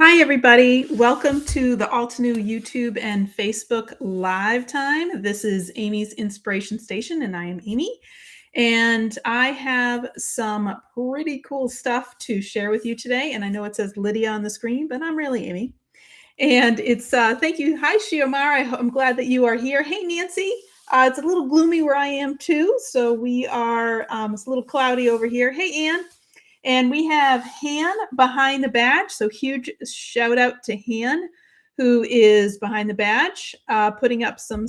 Hi, everybody. Welcome to the Altenew YouTube and Facebook live time. This is Amy's Inspiration Station, and I am Amy. And I have some pretty cool stuff to share with you today. And I know it says Lydia on the screen, but I'm really Amy. And it's thank you. Hi, Shiomara. I'm glad that you are here. Hey, Nancy. It's a little gloomy where I am too. So we are, it's a little cloudy over here. Hey, Ann. And we have Han behind the badge. So huge shout out to Han, who is behind the badge, putting up some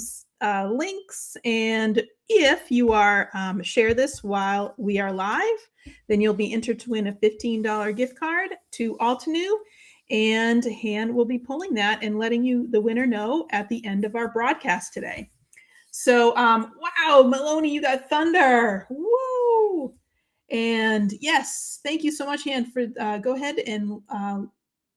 links. And if you are share this while we are live, then you'll be entered to win a $15 gift card to Altenew. And Han will be pulling that and letting you, the winner, know at the end of our broadcast today. So, wow, Maloney, you got thunder. Woo! And yes, thank you so much, Han, for go ahead and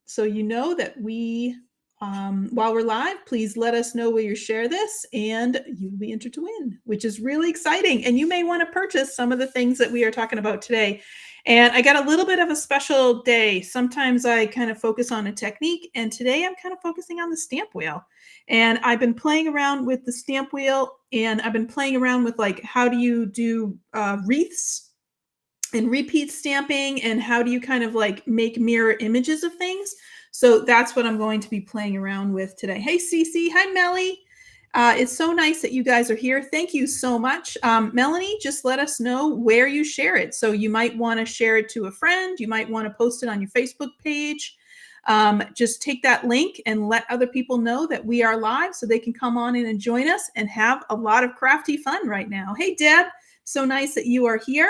so you know that we, while we're live, please let us know where you share this and you will be entered to win, which is really exciting. And you may want to purchase some of the things that we are talking about today. And I got a little bit of a special day. Sometimes I kind of focus on a technique, and today I'm kind of focusing on the stamp wheel. And I've been playing around with the stamp wheel, and I've been playing around with like, how do you do wreaths and repeat stamping, and how do you kind of like make mirror images of things. So that's what I'm going to be playing around with today. Hey, Cece. Hi, Melly. It's so nice that you guys are here. Thank you so much. Melanie, just let us know where you share it. So you might want to share it to a friend. You might want to post it on your Facebook page. Just take that link and let other people know that we are live so they can come on in and join us and have a lot of crafty fun right now. Hey, Deb. So nice that you are here.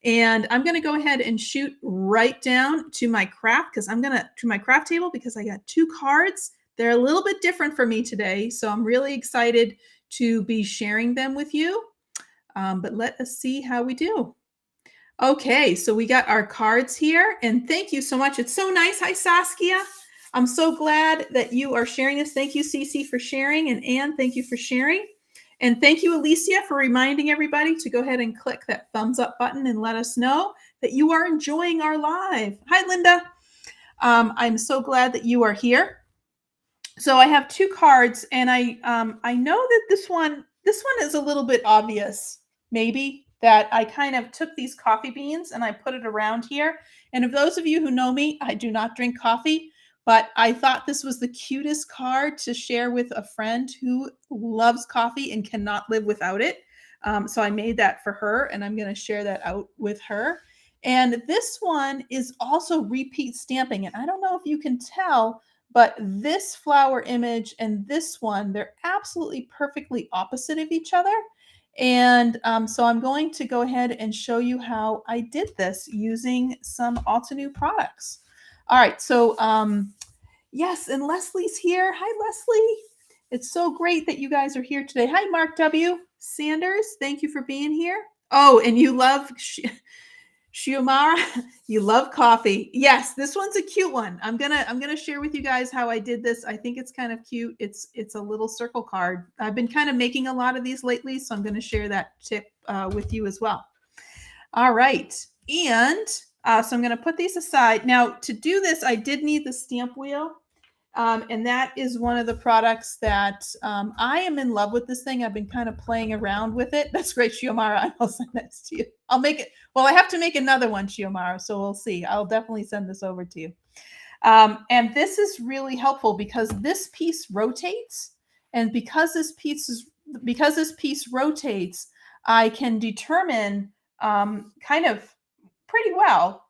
And I'm going to go ahead and shoot right down to my craft to my craft table because I got two cards. They're a little bit different for me today. So I'm really excited to be sharing them with you. But let us see how we do. Okay, so we got our cards here. And thank you so much. It's so nice. Hi, Saskia. I'm so glad that you are sharing this. Thank you, Cece, for sharing. And Anne, thank you for sharing. And thank you, Alicia, for reminding everybody to go ahead and click that thumbs up button and let us know that you are enjoying our live. Hi, Linda. I'm so glad that you are here. So I have two cards, and I know that this one is a little bit obvious, maybe, that I kind of took these coffee beans and I put it around here. And if those of you who know me, I do not drink coffee. But I thought this was the cutest card to share with a friend who loves coffee and cannot live without it. So I made that for her, and I'm going to share that out with her. And this one is also repeat stamping. And I don't know if you can tell, but this flower image and this one, they're absolutely perfectly opposite of each other. And so I'm going to go ahead and show you how I did this using some Altenew products. All right, so yes, and Leslie's here. Hi, Leslie. It's so great that you guys are here today. Hi, Mark W. Sanders. Thank you for being here. Oh, and you love Shiomara. You love coffee. Yes, this one's a cute one. I'm gonna share with you guys how I did this. I think it's kind of cute. It's a little circle card. I've been kind of making a lot of these lately, so I'm going to share that tip with you as well. All right, and so I'm going to put these aside. Now, to do this, I did need the stamp wheel. And that is one of the products that I am in love with this thing. I've been kind of playing around with it. That's great, Shiomara. I'll send this to you. I'll make it. Well, I have to make another one, Shiomara, so we'll see. I'll definitely send this over to you. And this is really helpful because this piece rotates, and because this piece rotates, I can determine kind of pretty well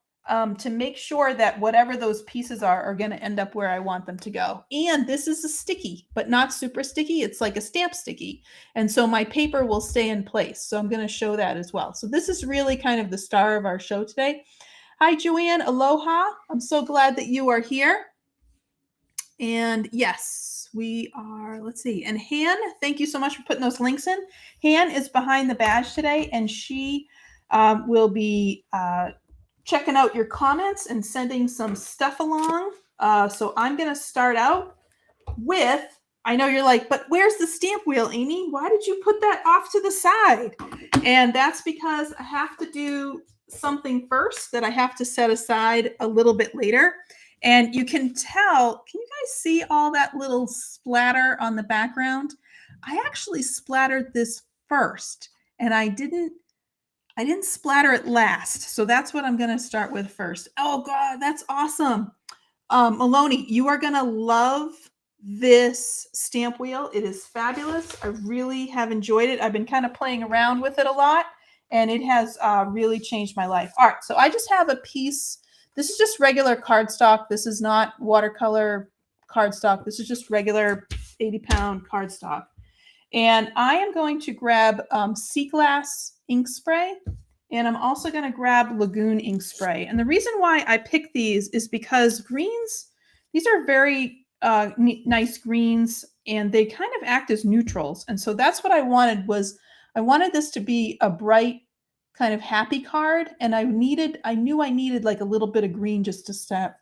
to make sure that whatever those pieces are going to end up where I want them to go. And this is a sticky, but not super sticky. It's like a stamp sticky. And so my paper will stay in place. So I'm going to show that as well. So this is really kind of the star of our show today. Hi, Joanne. Aloha. I'm so glad that you are here. And yes, we are. Let's see. And Han, thank you so much for putting those links in. Han is behind the badge today, and she will be checking out your comments and sending some stuff along. So I'm going to start out with, I know you're like, but where's the stamp wheel, Amy? Why did you put that off to the side? And that's because I have to do something first that I have to set aside a little bit later. And you can tell, can you guys see all that little splatter on the background? I actually splattered this first, and I didn't splatter it last. So that's what I'm going to start with first. Oh God, that's awesome. Maloney, you are going to love this stamp wheel. It is fabulous. I really have enjoyed it. I've been kind of playing around with it a lot, and it has really changed my life. All right, so I just have a piece. This is just regular cardstock. This is not watercolor cardstock. This is just regular 80-pound cardstock. And I am going to grab Sea Glass ink spray, and I'm also going to grab Lagoon ink spray. And the reason why I picked these is because greens, these are very nice greens, and they kind of act as neutrals. And so that's what I wanted, was I wanted this to be a bright kind of happy card, and I knew I needed like a little bit of green just to start,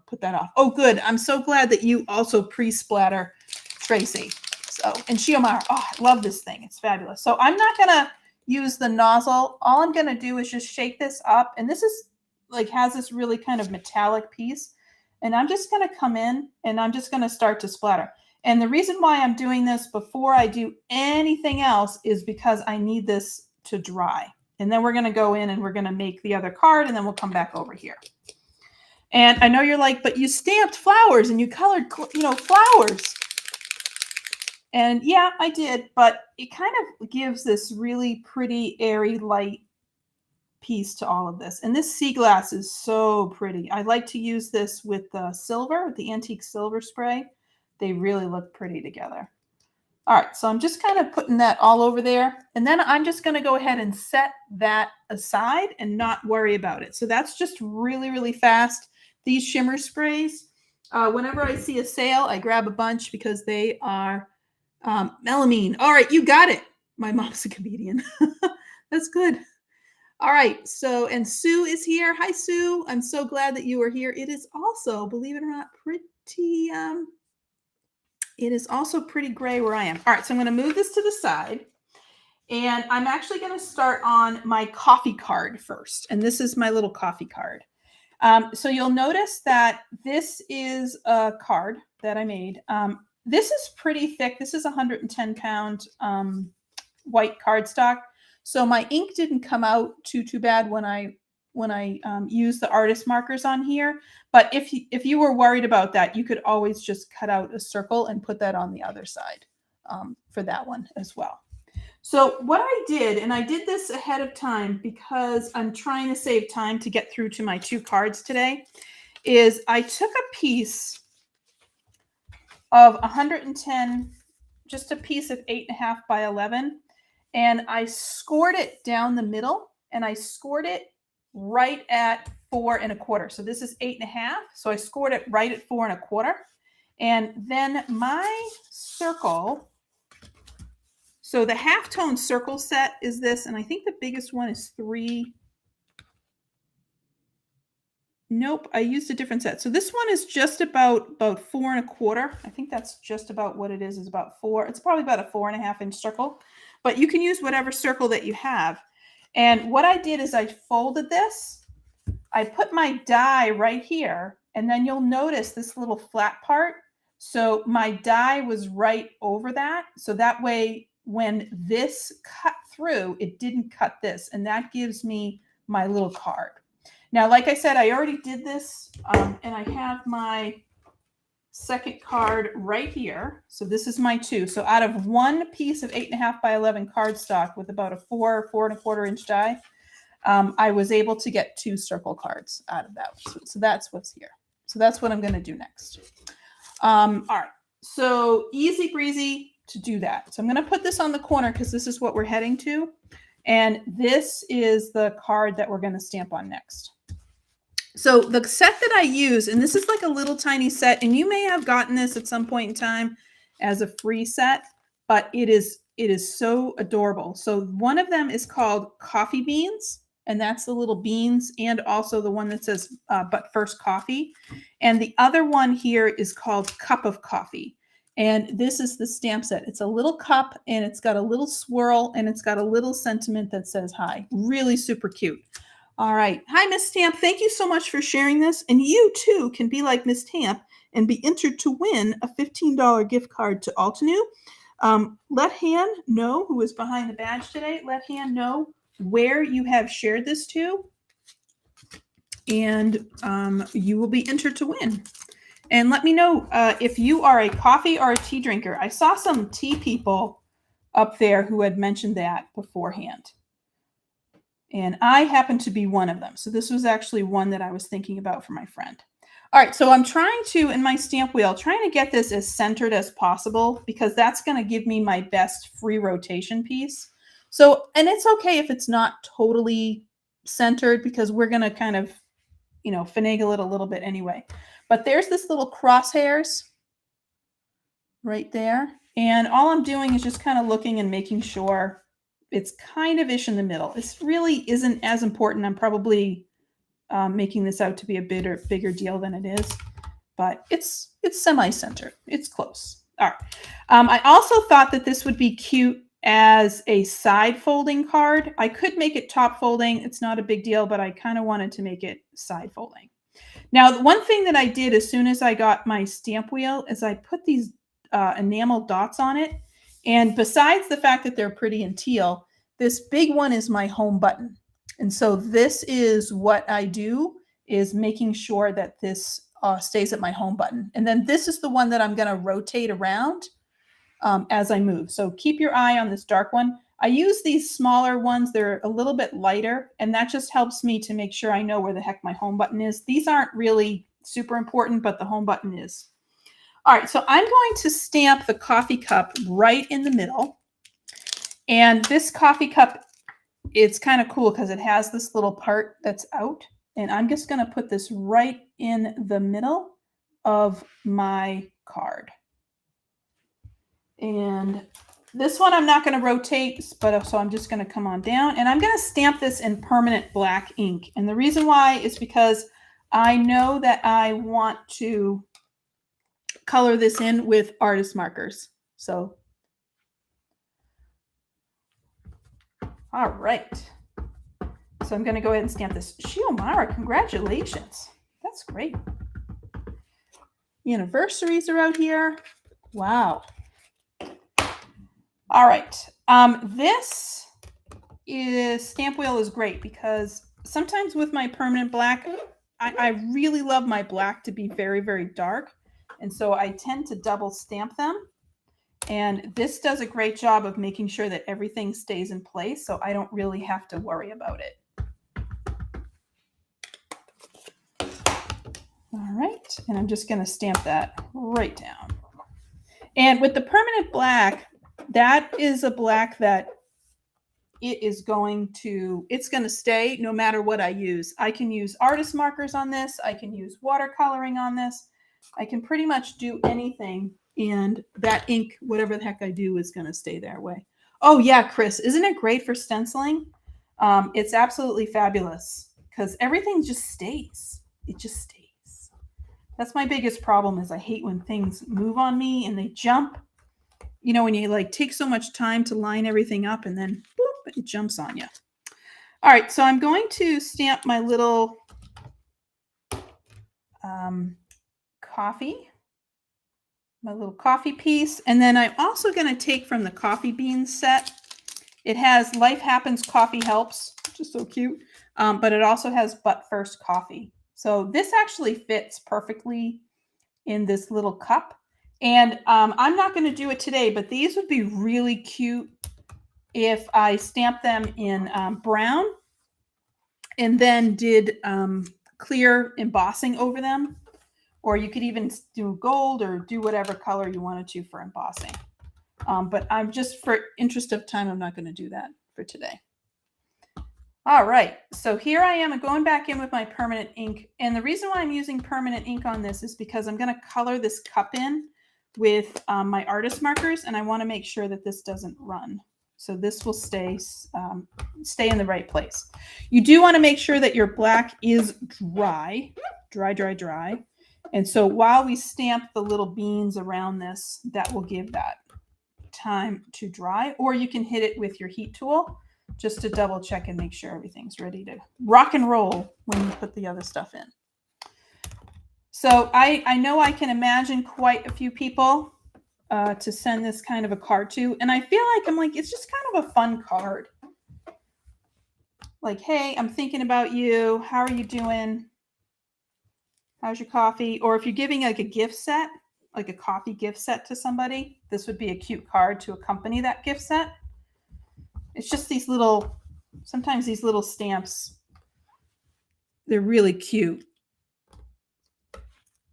put that off. Oh, good. I'm so glad that you also pre-splatter, Tracy. So, and Shiomara, oh, I love this thing. It's fabulous. So I'm not going to use the nozzle. All I'm going to do is just shake this up. And this is like, has this really kind of metallic piece. And I'm just going to come in and I'm just going to start to splatter. And the reason why I'm doing this before I do anything else is because I need this to dry. And then we're going to go in and we're going to make the other card, and then we'll come back over here. And I know you're like, but you stamped flowers and you colored, flowers. And yeah, I did, but it kind of gives this really pretty, airy, light piece to all of this. And this sea glass is so pretty. I like to use this with the silver, the antique silver spray. They really look pretty together. All right, so I'm just kind of putting that all over there. And then I'm just going to go ahead and set that aside and not worry about it. So that's just really, really fast. These shimmer sprays, whenever I see a sale, I grab a bunch because they are melamine. All right, you got it. My mom's a comedian. That's good. All right, so, and Sue is here. Hi, Sue. I'm so glad that you are here. It is also, believe it or not, it is also pretty gray where I am. All right, so I'm going to move this to the side. And I'm actually going to start on my coffee card first. And this is my little coffee card. So you'll notice that this is a card that I made. This is pretty thick. This is 110-pound white cardstock. So my ink didn't come out too bad when I used the artist markers on here. But if you were worried about that, you could always just cut out a circle and put that on the other side for that one as well. So what I did, and I did this ahead of time because I'm trying to save time to get through to my 2 cards today, is I took a piece of 110, just a piece of 8.5 by 11, and I scored it down the middle, and I scored it right at 4 1/4. So this is 8.5. So I scored it right at 4 1/4. And then my circle, so the halftone circle set is this, and I think the biggest one is 3. Nope, I used a different set. So this one is just about 4 1/4. I think that's just about what it is about 4. It's probably about a 4.5 inch circle, but you can use whatever circle that you have. And what I did is I folded this. I put my die right here, and then you'll notice this little flat part. So my die was right over that. So that way, when this cut through, it didn't cut this. And that gives me my little card. Now, like I said, I already did this, and I have my second card right here. So this is my 2. So out of one piece of 8.5 by 11 cardstock with about a 4.25 inch die, I was able to get 2 circle cards out of that. So that's what's here. So that's what I'm going to do next. All right. So easy breezy to do that. So I'm going to put this on the corner because this is what we're heading to. And this is the card that we're going to stamp on next. So the set that I use, and this is like a little tiny set, and you may have gotten this at some point in time as a free set, but it is so adorable. So one of them is called Coffee Beans, and that's the little beans, and also the one that says but first coffee. And the other one here is called Cup of Coffee. And this is the stamp set. It's a little cup, and it's got a little swirl, and it's got a little sentiment that says hi. Really super cute. All right. Hi, Miss Tamp. Thank you so much for sharing this. And you too can be like Miss Tamp and be entered to win a $15 gift card to Altenew. Let Han know, who is behind the badge today, let Han know where you have shared this to, and you will be entered to win. And let me know if you are a coffee or a tea drinker. I saw some tea people up there who had mentioned that beforehand. And I happen to be one of them. So this was actually one that I was thinking about for my friend. All right, so I'm trying to, in my stamp wheel, trying to get this as centered as possible because that's going to give me my best free rotation piece. So, and it's okay if it's not totally centered because we're going to kind of, finagle it a little bit anyway. But there's this little crosshairs right there. And all I'm doing is just kind of looking and making sure it's kind of ish in the middle. This really isn't as important. I'm probably making this out to be a bigger deal than it is, but it's semi-centered. It's close. All right. I also thought that this would be cute as a side folding card. I could make it top folding. It's not a big deal, but I kind of wanted to make it side folding. Now, the one thing that I did as soon as I got my stamp wheel is I put these enamel dots on it. And besides the fact that they're pretty and teal, this big one is my home button. And so this is what I do, is making sure that this stays at my home button. And then this is the one that I'm going to rotate around as I move. So keep your eye on this dark one. I use these smaller ones. They're a little bit lighter, and that just helps me to make sure I know where the heck my home button is. These aren't really super important, but the home button is. All right, so I'm going to stamp the coffee cup right in the middle. And this coffee cup, it's kind of cool because it has this little part that's out. And I'm just going to put this right in the middle of my card. And this one I'm not going to rotate, but so I'm just going to come on down. And I'm going to stamp this in permanent black ink. And the reason why is because I know that I want to color this in with artist markers. So, all right. So I'm going to go ahead and stamp this. Shiomara, congratulations. That's great. Anniversaries are out here. Wow. All right. This stamp wheel is great because sometimes with my permanent black, I really love my black to be very, very dark. And so I tend to double stamp them. And this does a great job of making sure that everything stays in place, so I don't really have to worry about it. All right, and I'm just going to stamp that right down. And with the permanent black, that is a black that it's going to stay no matter what I use. I can use artist markers on this. I can use watercoloring on this. I can pretty much do anything. And that ink, whatever the heck I do, is going to stay that way. Oh, yeah, Chris, isn't it great for stenciling? It's absolutely fabulous because everything just stays. It just stays. That's my biggest problem is I hate when things move on me and they jump. You know, when you like take so much time to line everything up and then boop, it jumps on you. All right, so I'm going to stamp my little coffee. my little coffee piece. And then I'm also going to take from the coffee beans set. It has Life Happens Coffee Helps, which is so cute. But it also has But First Coffee. So this actually fits perfectly in this little cup. And I'm not going to do it today, but these would be really cute if I stamped them in brown and then did clear embossing over them. Or you could even do gold or do whatever color you wanted to for embossing. But I'm just, for interest of time, I'm not going to do that for today. All right, so here I am going back in with my permanent ink. And the reason why I'm using permanent ink on this is because I'm going to color this cup in with my artist markers, and I want to make sure that this doesn't run. So this will stay in the right place. You do want to make sure that your black is dry. And so while we stamp the little beans around this, that will give that time to dry. Or you can hit it with your heat tool just to double check and make sure everything's ready to rock and roll when you put the other stuff in. So I know I can imagine quite a few people to send this kind of a card to. And I feel like, it's just kind of a fun card. Like, hey, I'm thinking about you. How are you doing? How's your coffee? Or if you're giving like a gift set, like a coffee gift set to somebody, this would be a cute card to accompany that gift set. It's just these little, sometimes these little stamps, they're really cute.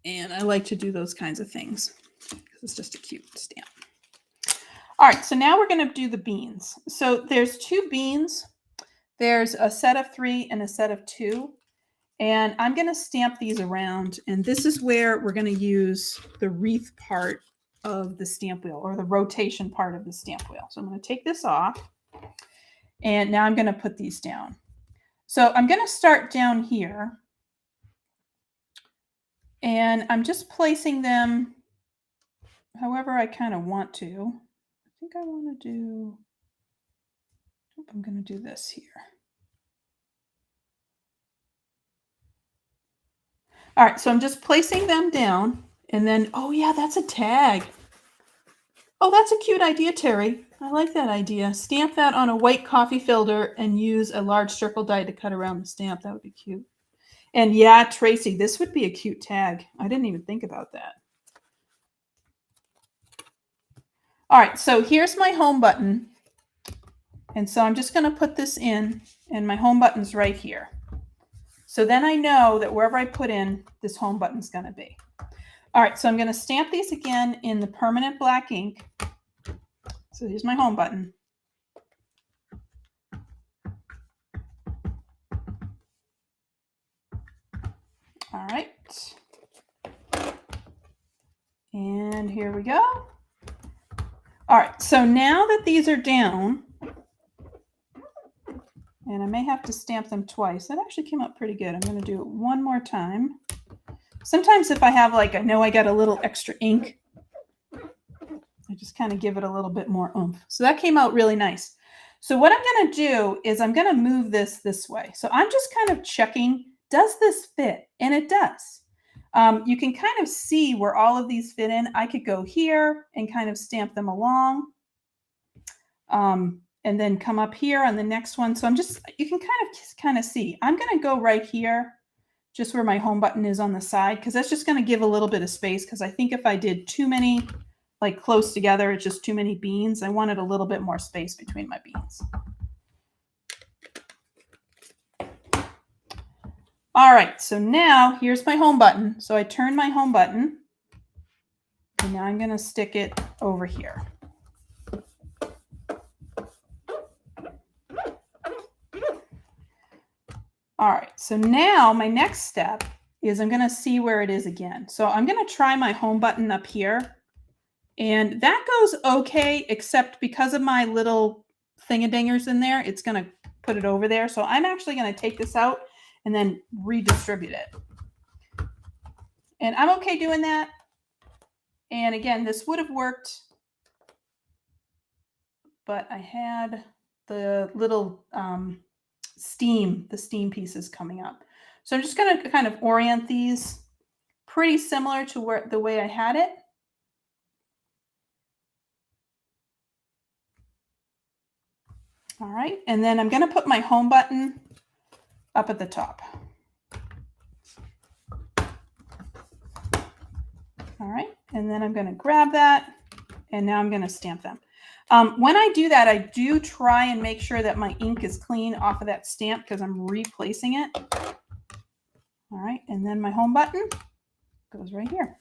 And I like to do those kinds of things because it's just a cute stamp. All right, so now we're going to do the beans. So there's 2 beans. There's a set of 3 and a set of 2. And I'm going to stamp these around. And this is where we're going to use the wreath part of the stamp wheel, or the rotation part of the stamp wheel. So I'm going to take this off. And now I'm going to put these down. So I'm going to start down here. And I'm just placing them however I kind of want to. I think I want to do, I'm going to do this here. All right, so I'm just placing them down. And then, oh yeah, that's a tag. Oh, that's a cute idea, Terry. I like that idea. Stamp that on a white coffee filter and use a large circle die to cut around the stamp. That would be cute. And yeah, Tracy, this would be a cute tag. I didn't even think about that. All right, so here's my home button. And so I'm just going to put this in, and my home button's right here. So then I know that wherever I put in, this home button's going to be. All right, so I'm going to stamp these again in the permanent black ink. So here's my home button. All right. And here we go. All right, so now that these are down, and I may have to stamp them twice. That actually came out pretty good. I'm going to do it one more time. Sometimes if I have I know I got a little extra ink, I just kind of give it a little bit more oomph. So that came out really nice. So what I'm going to do is I'm going to move this way. So I'm just kind of checking, does this fit? And it does. You can kind of see where all of these fit in. I could go here and kind of stamp them along. And then come up here on the next one. So you can kind of see. I'm going to go right here, just where my home button is on the side, because that's just going to give a little bit of space. Because I think if I did too many close together, it's just too many beans. I wanted a little bit more space between my beans. All right, so now here's my home button. So I turn my home button, and now I'm going to stick it over here. All right, so now my next step is I'm going to see where it is again. So I'm going to try my home button up here. And that goes okay, except because of my little thingadingers in there, it's going to put it over there. So I'm actually going to take this out and then redistribute it. And I'm okay doing that. And again, this would have worked, but I had the little steam pieces coming up. So I'm just going to kind of orient these pretty similar to the way I had it. All right, and then I'm going to put my home button up at the top. All right, and then I'm going to grab that, and now I'm going to stamp them. When I do that, I do try and make sure that my ink is clean off of that stamp because I'm replacing it. All right, and then my home button goes right here.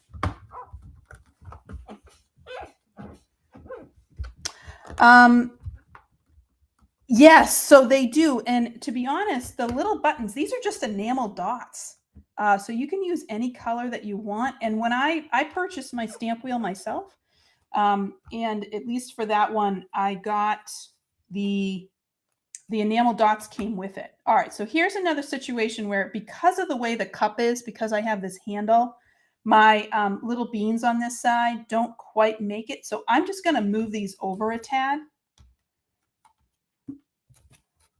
Yes, so they do. And to be honest, the little buttons, these are just enamel dots. So you can use any color that you want. And when I purchased my stamp wheel myself, and at least for that one, I got the enamel dots came with it. All right, so here's another situation where because of the way the cup is, because I have this handle, my little beans on this side don't quite make it. So I'm just going to move these over a tad.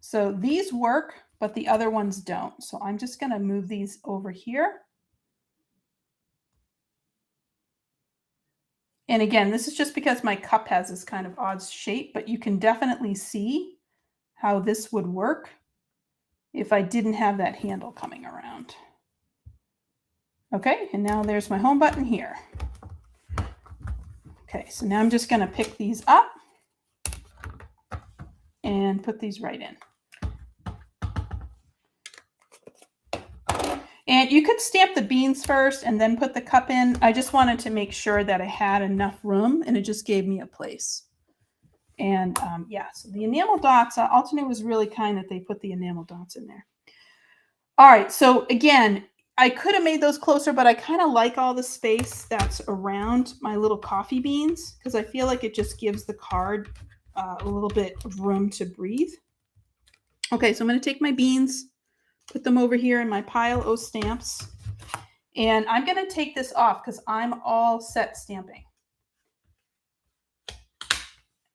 So these work, but the other ones don't. So I'm just going to move these over here. And again, this is just because my cup has this kind of odd shape, but you can definitely see how this would work if I didn't have that handle coming around. Okay, and now there's my home button here. Okay, so now I'm just going to pick these up and put these right in. And you could stamp the beans first and then put the cup in. I just wanted to make sure that I had enough room, and it just gave me a place. And yeah, so the enamel dots, Alternate was really kind that they put the enamel dots in there. All right, so again, I could have made those closer, but I kind of like all the space that's around my little coffee beans because I feel like it just gives the card a little bit of room to breathe. Okay, so I'm going to take my beans, put them over here in my pile of stamps, and I'm going to take this off because I'm all set stamping.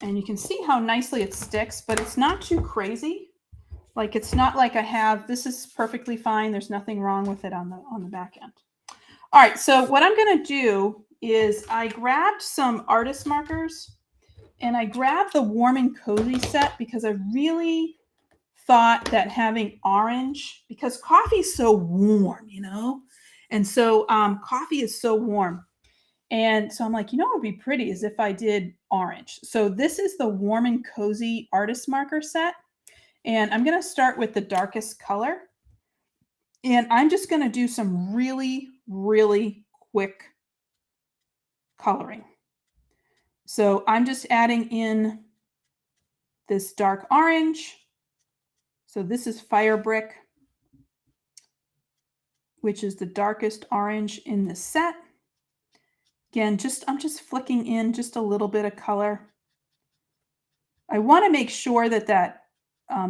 And you can see how nicely it sticks, but it's not too crazy. Like it's not like I have, this is perfectly fine. There's nothing wrong with it on the back end. All right, so what I'm going to do is I grabbed some artist markers and I grabbed the Warm and Cozy set because I really thought that having orange, because coffee is so warm, you know, and so coffee is so warm. And so I'm like, you know, what would be pretty is if I did orange. So this is the Warm and Cozy artist marker set. And I'm going to start with the darkest color. And I'm just going to do some really, really quick coloring. So I'm just adding in this dark orange. So this is Fire Brick, which is the darkest orange in the set. Again, I'm just flicking in just a little bit of color. I want to make sure that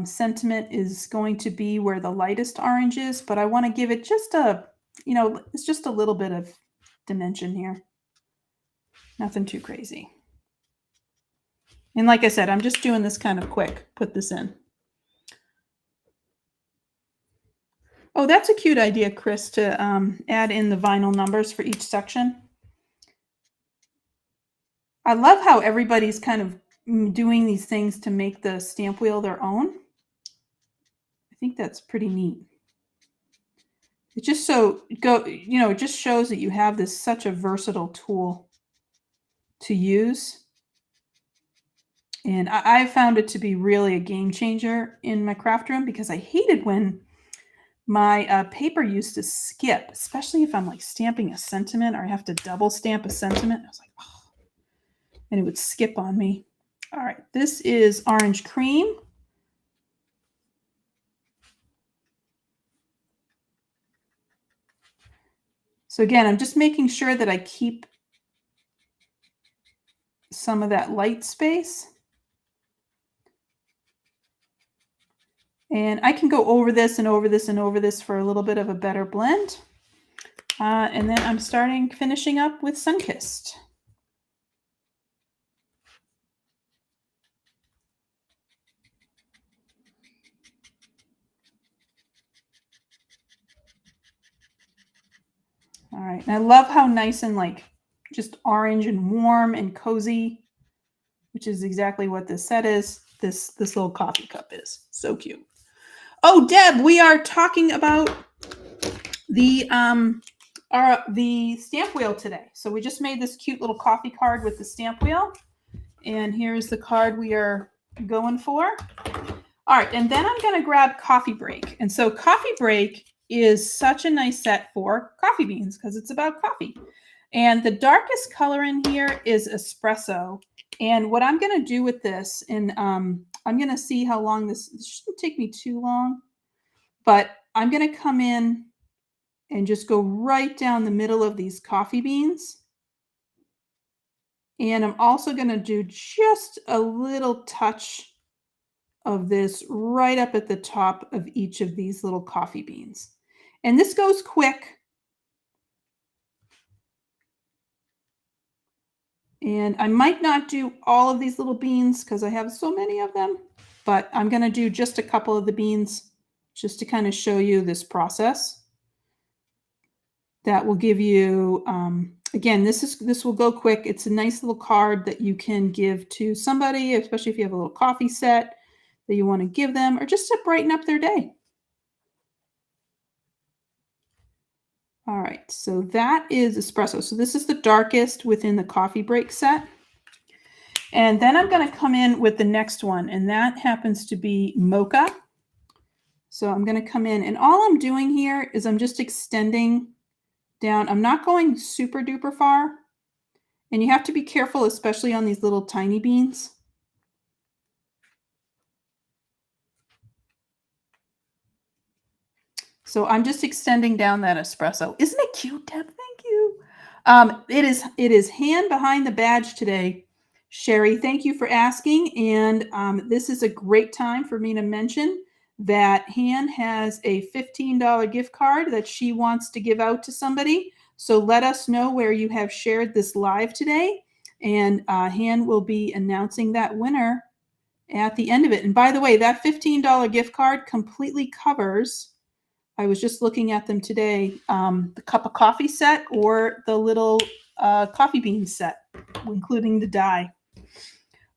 sentiment is going to be where the lightest orange is, but I want to give it just a, you know, it's just a little bit of dimension here. Nothing too crazy. And like I said, I'm just doing this kind of quick. Put this in. Oh, that's a cute idea, Chris, to add in the vinyl numbers for each section. I love how everybody's kind of doing these things to make the stamp wheel their own. I think that's pretty neat. It just it just shows that you have this such a versatile tool to use. And I found it to be really a game changer in my craft room because I hated when my paper used to skip, especially if I'm like stamping a sentiment or I have to double stamp a sentiment. I was like, oh, and it would skip on me. All right, this is Orange Cream. So again, I'm just making sure that I keep some of that light space. And I can go over this and over this and over this for a little bit of a better blend. And then I'm finishing up with Sunkissed. All right, and I love how nice and like just orange and warm and cozy, which is exactly what this set is. this little coffee cup is. So cute. Oh, Deb, we are talking about the stamp wheel today. So we just made this cute little coffee card with the stamp wheel. And here's the card we are going for. All right, and then I'm going to grab Coffee Break. And so Coffee Break is such a nice set for coffee beans because it's about coffee. And the darkest color in here is espresso. And what I'm going to do with this, and I'm going to see how long this shouldn't take me too long, but I'm going to come in and just go right down the middle of these coffee beans. And I'm also going to do just a little touch of this right up at the top of each of these little coffee beans. And this goes quick. And I might not do all of these little beans because I have so many of them, but I'm going to do just a couple of the beans just to kind of show you this process. That will give you, again, this will go quick. It's a nice little card that you can give to somebody, especially if you have a little coffee set that you want to give them, or just to brighten up their day. All right, so that is espresso. So this is the darkest within the Coffee Break set. And then I'm going to come in with the next one, and that happens to be mocha. So I'm going to come in, and all I'm doing here is I'm just extending down. I'm not going super duper far. And you have to be careful, especially on these little tiny beans. So I'm just extending down that espresso. Isn't it cute, Deb? Thank you. It is hand behind the badge today. Sherry, thank you for asking. And this is a great time for me to mention that Han has a $15 gift card that she wants to give out to somebody. So let us know where you have shared this live today. And Han will be announcing that winner at the end of it. And by the way, that $15 gift card completely covers, I was just looking at them today, the cup of coffee set or the little coffee bean set, including the die.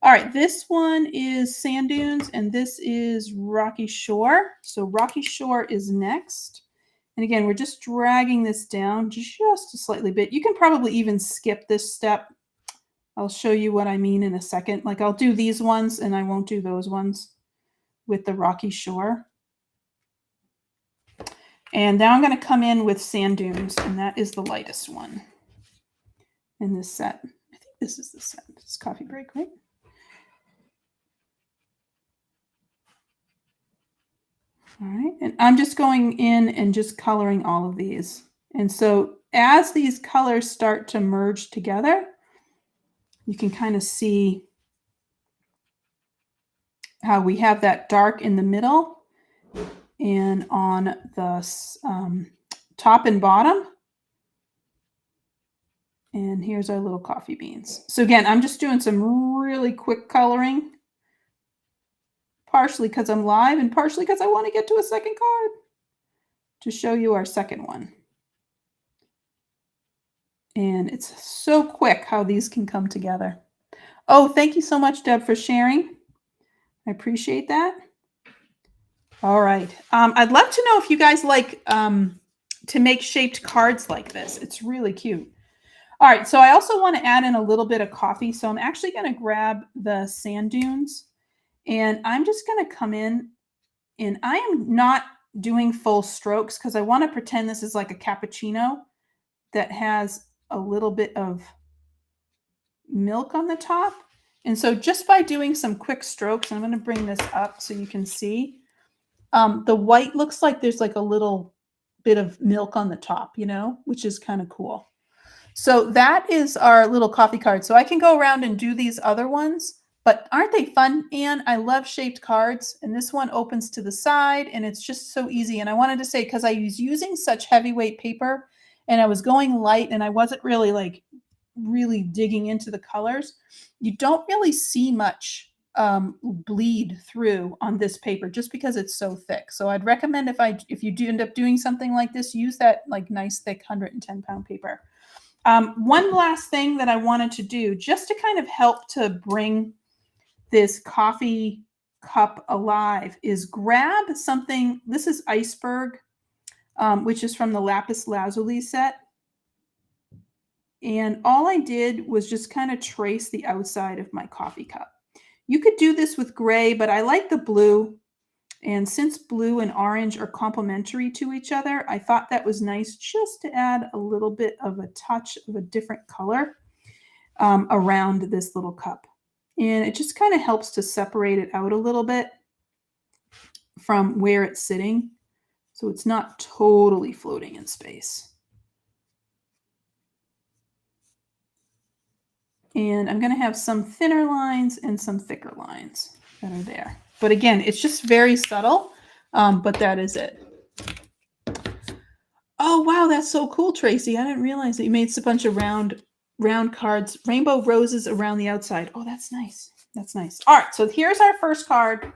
All right, this one is Sand Dunes, and this is Rocky Shore. So Rocky Shore is next. And again, we're just dragging this down just a slightly bit. You can probably even skip this step. I'll show you what I mean in a second. Like I'll do these ones, and I won't do those ones with the Rocky Shore. And now I'm going to come in with Sand Dunes, and that is the lightest one in this set. I think this is the set. It's Coffee Break, right? All right, and I'm just going in and just coloring all of these. And so as these colors start to merge together, you can kind of see how we have that dark in the middle and on the top and bottom. And here's our little coffee beans. So again, I'm just doing some really quick coloring, partially because I'm live and partially because I want to get to a second card to show you our second one. And it's so quick how these can come together. Oh, thank you so much, Deb, for sharing. I appreciate that. All right. I'd love to know if you guys like to make shaped cards like this. It's really cute. All right. So I also want to add in a little bit of coffee. So I'm actually going to grab the Sand Dunes, and I'm just going to come in, and I am not doing full strokes because I want to pretend this is like a cappuccino that has a little bit of milk on the top. And so just by doing some quick strokes, I'm going to bring this up so you can see. The white looks like there's like a little bit of milk on the top, you know, which is kind of cool. So that is our little coffee card. So I can go around and do these other ones, but aren't they fun, Anne? I love shaped cards, and this one opens to the side, and it's just so easy. And I wanted to say, because I was using such heavyweight paper, and I was going light, and I wasn't really digging into the colors, you don't really see much bleed through on this paper just because it's so thick. So I'd recommend if you do end up doing something like this, use that like nice thick 110-pound paper. One last thing that I wanted to do just to kind of help to bring this coffee cup alive is grab something. This is Iceberg, which is from the Lapis Lazuli set. And all I did was just kind of trace the outside of my coffee cup. You could do this with gray, but I like the blue. And since blue and orange are complementary to each other, I thought that was nice just to add a little bit of a touch of a different color around this little cup. And it just kind of helps to separate it out a little bit from where it's sitting, so it's not totally floating in space. And I'm going to have some thinner lines and some thicker lines that are there. But again, it's just very subtle, but that is it. Oh, wow, that's so cool, Tracy. I didn't realize that you made a bunch of round cards, rainbow roses around the outside. Oh, that's nice. That's nice. All right, so here's our first card.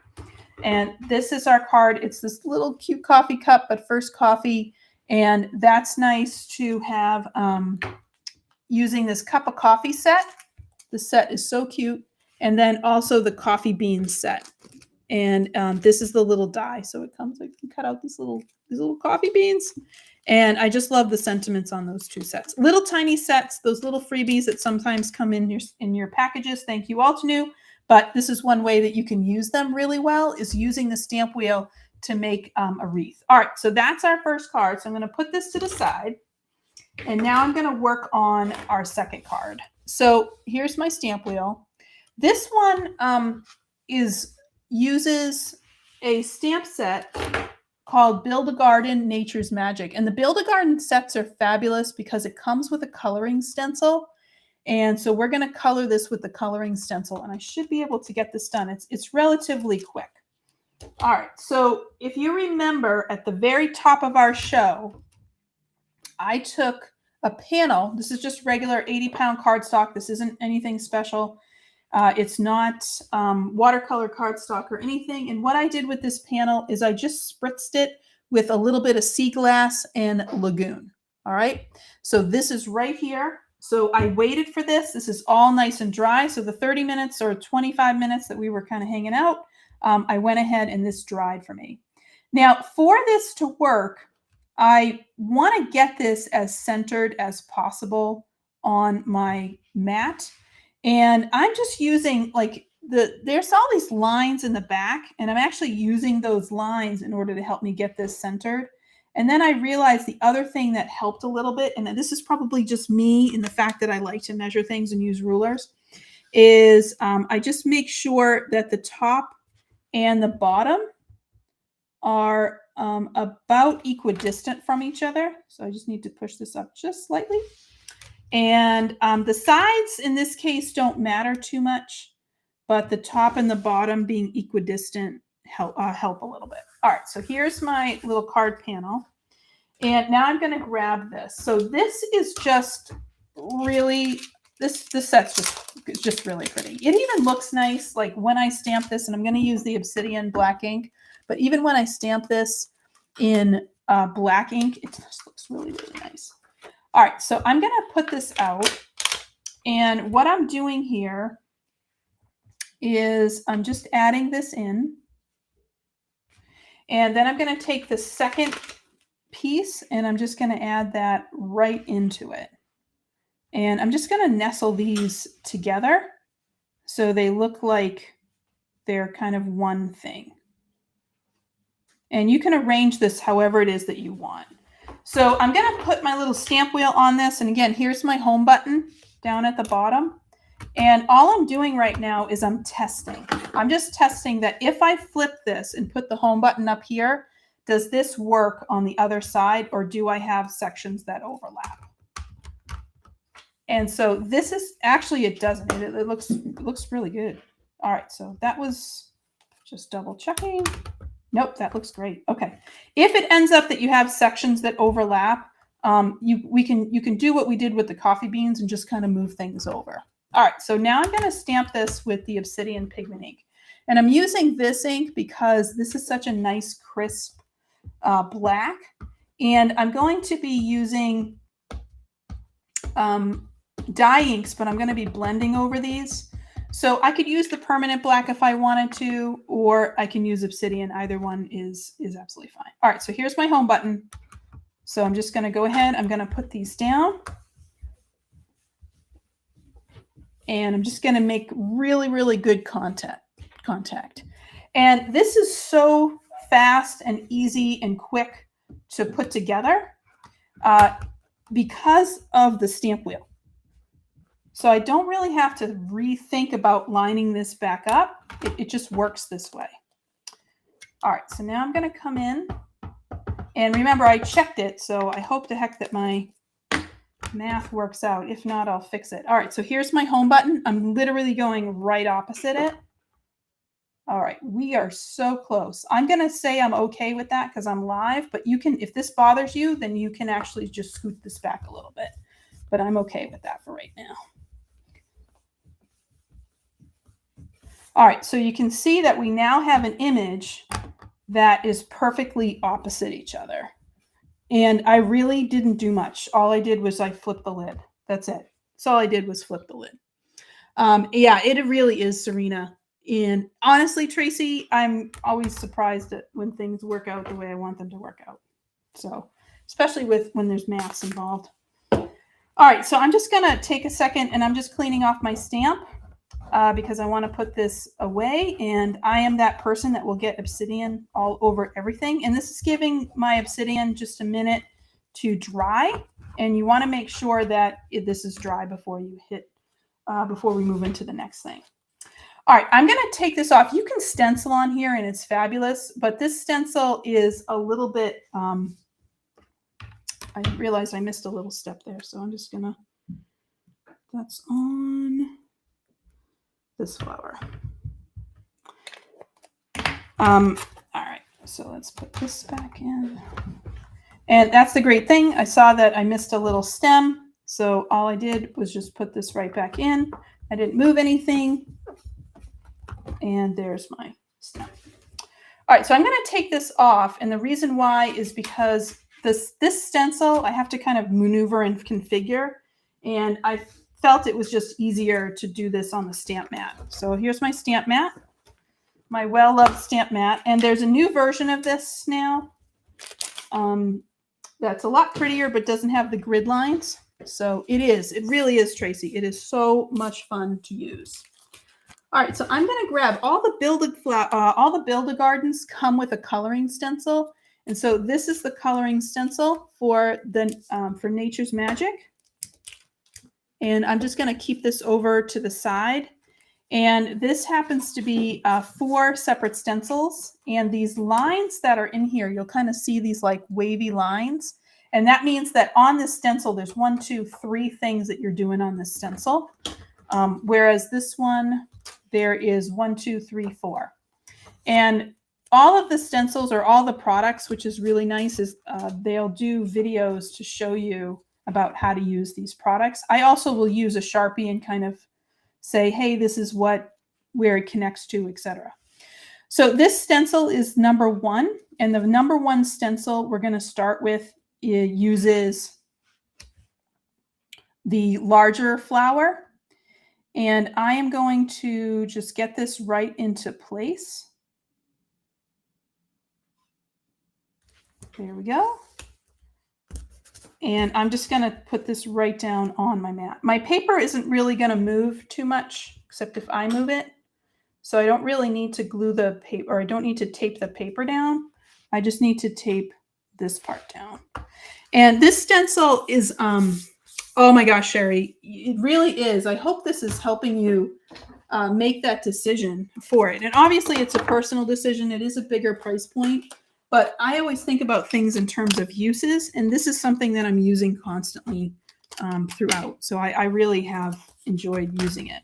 And this is our card. It's this little cute coffee cup, but first coffee. And that's nice to have using this cup of coffee set. The set is so cute. And then also the coffee beans set. And this is the little die. So it comes, like, you cut out these little coffee beans. And I just love the sentiments on those two sets. Little tiny sets, those little freebies that sometimes come in your packages. Thank you, Altenew. But this is one way that you can use them really well, is using the stamp wheel to make a wreath. All right, so that's our first card. So I'm going to put this to the side. And now I'm going to work on our second card. So here's my stamp wheel. This one uses a stamp set called Build a Garden, Nature's Magic. And the Build a Garden sets are fabulous because it comes with a coloring stencil. And so we're going to color this with the coloring stencil. And I should be able to get this done. It's relatively quick. All right. So if you remember at the very top of our show, I took a panel. This is just regular 80-pound cardstock. This isn't anything special. It's not watercolor cardstock or anything. And what I did with this panel is I just spritzed it with a little bit of sea glass and lagoon. All right. So this is right here. So I waited for this. This is all nice and dry. So the 30 minutes or 25 minutes that we were kind of hanging out, I went ahead and this dried for me. Now, for this to work, I want to get this as centered as possible on my mat. And I'm just using, like, there's all these lines in the back, and I'm actually using those lines in order to help me get this centered. And then I realized the other thing that helped a little bit, and this is probably just me in the fact that I like to measure things and use rulers, is I just make sure that the top and the bottom are about equidistant from each other. So I just need to push this up just slightly. And the sides in this case don't matter too much, but the top and the bottom being equidistant help a little bit. All right, so here's my little card panel. And now I'm going to grab this. So this is just really, this set's just really pretty. It even looks nice, like when I stamp this, and I'm going to use the Obsidian black ink, but even when I stamp this in black ink, it just looks really, really nice. All right, so I'm going to put this out. And what I'm doing here is I'm just adding this in. And then I'm going to take the second piece and I'm just going to add that right into it. And I'm just going to nestle these together so they look like they're kind of one thing. And you can arrange this however it is that you want. So I'm going to put my little stamp wheel on this. And again, here's my home button down at the bottom. And all I'm doing right now is I'm testing. I'm just testing that if I flip this and put the home button up here, does this work on the other side, or do I have sections that overlap? And so this is actually, it doesn't. It looks really good. All right, so that was just double checking. Nope, that looks great. Okay, if it ends up that you have sections that overlap, you can do what we did with the coffee beans and just kind of move things over. All right, so now I'm going to stamp this with the Obsidian pigment ink. And I'm using this ink because this is such a nice, crisp black. And I'm going to be using dye inks, but I'm going to be blending over these. So I could use the permanent black if I wanted to, or I can use obsidian. Either one is absolutely fine. All right, so here's my home button. So I'm just going to go ahead. I'm going to put these down. And I'm just going to make really, really good contact. And this is so fast and easy and quick to put together because of the stamp wheel. So I don't really have to rethink about lining this back up. It just works this way. All right, so now I'm going to come in. And remember, I checked it, so I hope to heck that my math works out. If not, I'll fix it. All right, so here's my home button. I'm literally going right opposite it. All right, we are so close. I'm going to say I'm okay with that because I'm live, but you can, if this bothers you, then you can actually just scoot this back a little bit. But I'm okay with that for right now. All right, so you can see that we now have an image that is perfectly opposite each other. And I really didn't do much. All I did was I flipped the lid. That's it. That's all I did was flip the lid. Yeah, it really is Serena. And honestly, Tracy, I'm always surprised at when things work out the way I want them to work out. So, especially when there's maths involved. All right, so I'm just going to take a second and I'm just cleaning off my stamp because I want to put this away. And I am that person that will get obsidian all over everything. And this is giving my obsidian just a minute to dry. And you want to make sure that this is dry before you hit, before we move into the next thing. All right, I'm going to take this off. You can stencil on here and it's fabulous, but this stencil is a little bit, I realized I missed a little step there. So I'm just going to, that's on this flower. All right, so let's put this back in. And that's the great thing. I saw that I missed a little stem. So all I did was just put this right back in. I didn't move anything. And there's my stem. All right, so I'm going to take this off. And the reason why is because this stencil, I have to kind of maneuver and configure. And I felt it was just easier to do this on the stamp mat. So here's my stamp mat, my well-loved stamp mat. And there's a new version of this now. That's a lot prettier, but doesn't have the grid lines. So it really is, Tracy. It is so much fun to use. All right, so I'm going to grab all the Build-A-Gardens come with a coloring stencil. And so this is the coloring stencil for Nature's Magic. And I'm just going to keep this over to the side. And this happens to be 4 separate stencils. And these lines that are in here, you'll kind of see these like wavy lines. And that means that on this stencil, there's 1, 2, 3 things that you're doing on this stencil. Whereas this one, there is 1, 2, 3, 4. And all of the stencils or all the products, which is really nice, is they'll do videos to show you about how to use these products. I also will use a Sharpie and kind of say, hey, this is where it connects to, etc. So this stencil is number 1. And the number 1 stencil we're going to start with uses the larger flower. And I am going to just get this right into place. There we go. And I'm just going to put this right down on my mat. My paper isn't really going to move too much, except if I move it. So I don't really need to glue the paper, or I don't need to tape the paper down. I just need to tape this part down. And this stencil is, oh my gosh, Sherry, it really is. I hope this is helping you make that decision for it. And obviously it's a personal decision. It is a bigger price point. But I always think about things in terms of uses, and this is something that I'm using constantly throughout. So I really have enjoyed using it.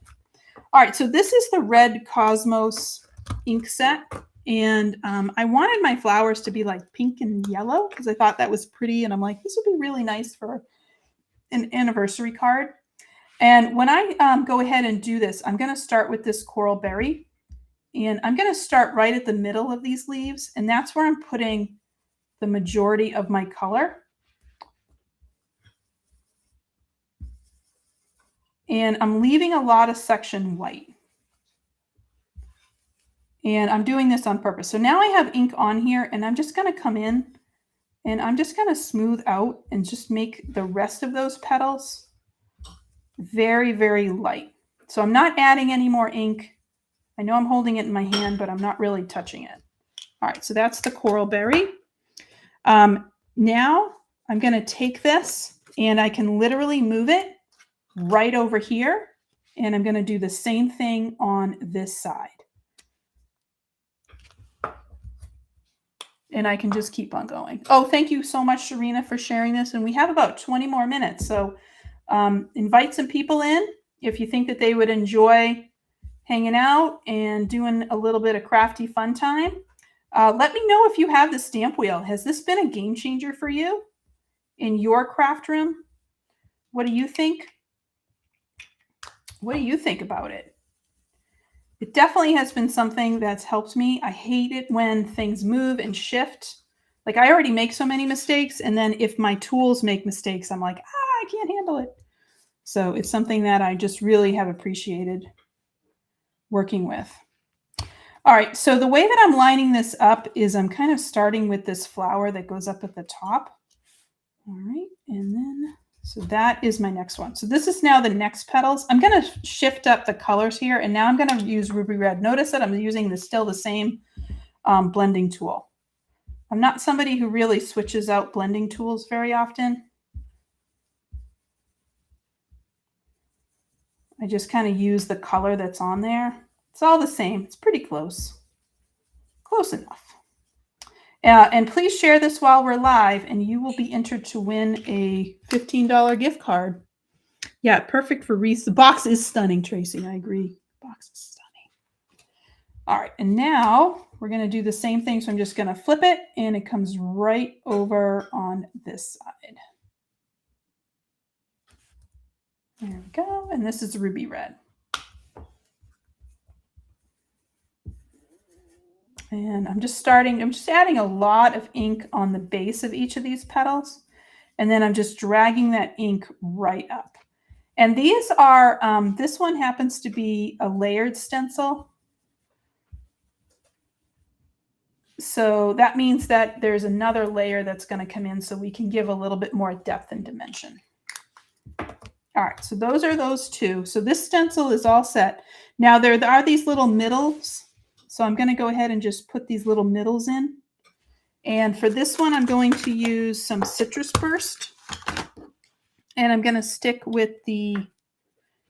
All right, so this is the Red Cosmos ink set, and I wanted my flowers to be like pink and yellow because I thought that was pretty, and I'm like, this would be really nice for an anniversary card. And when I go ahead and do this, I'm going to start with this Coral Berry. And I'm going to start right at the middle of these leaves, and that's where I'm putting the majority of my color. And I'm leaving a lot of section white. And I'm doing this on purpose. So now I have ink on here, and I'm just going to come in and I'm just going to smooth out and just make the rest of those petals very, very light. So I'm not adding any more ink. I know I'm holding it in my hand, but I'm not really touching it. All right, so that's the coral berry. Now I'm going to take this and I can literally move it right over here. And I'm going to do the same thing on this side. And I can just keep on going. Oh, thank you so much, Sharina, for sharing this. And we have about 20 more minutes. So invite some people in if you think that they would enjoy hanging out and doing a little bit of crafty fun time. Let me know if you have the stamp wheel. Has this been a game changer for you in your craft room? What do you think? What do you think about it? It definitely has been something that's helped me. I hate it when things move and shift. Like I already make so many mistakes. And then if my tools make mistakes, I'm like, I can't handle it. So it's something that I just really have appreciated working with. All right, so the way that I'm lining this up is I'm kind of starting with this flower that goes up at the top. All right, and then, so that is my next one. So this is now the next petals. I'm going to shift up the colors here, and now I'm going to use ruby red. Notice that I'm using still the same blending tool. I'm not somebody who really switches out blending tools very often. I just kind of use the color that's on there. It's all the same. It's pretty close. Close enough. And please share this while we're live, and you will be entered to win a $15 gift card. Yeah, perfect for wreaths. The box is stunning, Tracy. I agree. The box is stunning. All right, and now we're going to do the same thing. So I'm just going to flip it, and it comes right over on this side. There we go. And this is ruby red. And I'm just adding a lot of ink on the base of each of these petals. And then I'm just dragging that ink right up. And these are, this one happens to be a layered stencil. So that means that there's another layer that's going to come in so we can give a little bit more depth and dimension. All right, so those are those two. So this stencil is all set. Now there are these little middles. So I'm going to go ahead and just put these little middles in. And for this one, I'm going to use some citrus burst. And I'm going to stick with the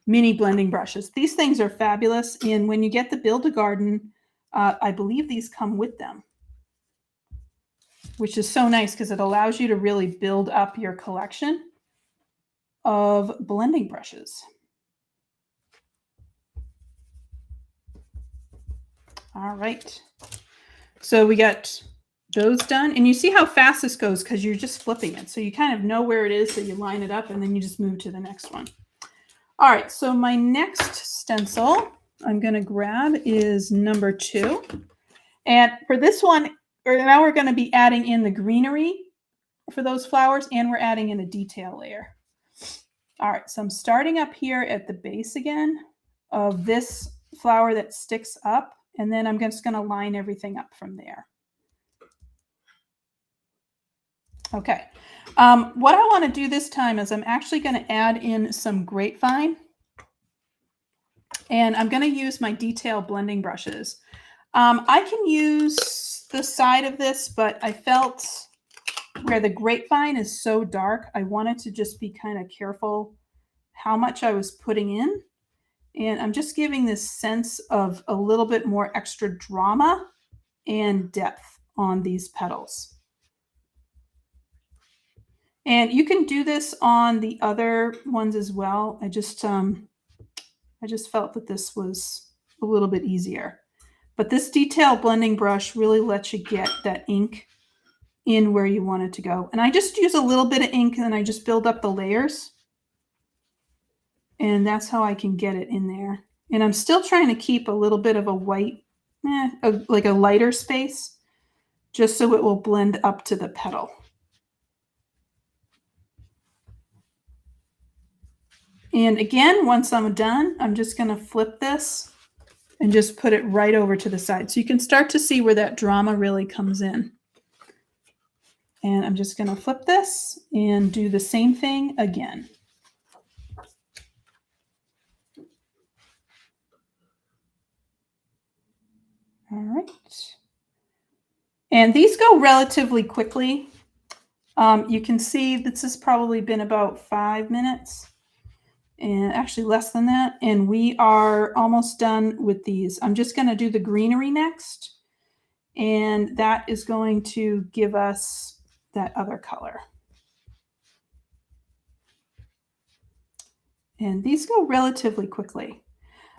mini blending brushes. These things are fabulous. And when you get the Build-A-Garden, I believe these come with them, which is so nice because it allows you to really build up your collection of blending brushes. All right. So we got those done. And you see how fast this goes because you're just flipping it. So you kind of know where it is. So you line it up and then you just move to the next one. All right. So my next stencil I'm going to grab is number 2. And for this one, now we're going to be adding in the greenery for those flowers, and we're adding in a detail layer. All right, so I'm starting up here at the base again of this flower that sticks up, and then I'm just going to line everything up from there. Okay, what I want to do this time is I'm actually going to add in some grapevine, and I'm going to use my detail blending brushes. I can use the side of this, but I felt where the grapevine is so dark, I wanted to just be kind of careful how much I was putting in. And I'm just giving this sense of a little bit more extra drama and depth on these petals. And you can do this on the other ones as well. I just felt that this was a little bit easier. But this detail blending brush really lets you get that ink in where you want it to go. And I just use a little bit of ink and I just build up the layers. And that's how I can get it in there. And I'm still trying to keep a little bit of a white, like a lighter space, just so it will blend up to the petal. And again, once I'm done, I'm just going to flip this and just put it right over to the side. So you can start to see where that drama really comes in. And I'm just going to flip this and do the same thing again. All right. And these go relatively quickly. You can see this has probably been about 5 minutes, and actually less than that. And we are almost done with these. I'm just going to do the greenery next, and that is going to give us that other color. And these go relatively quickly.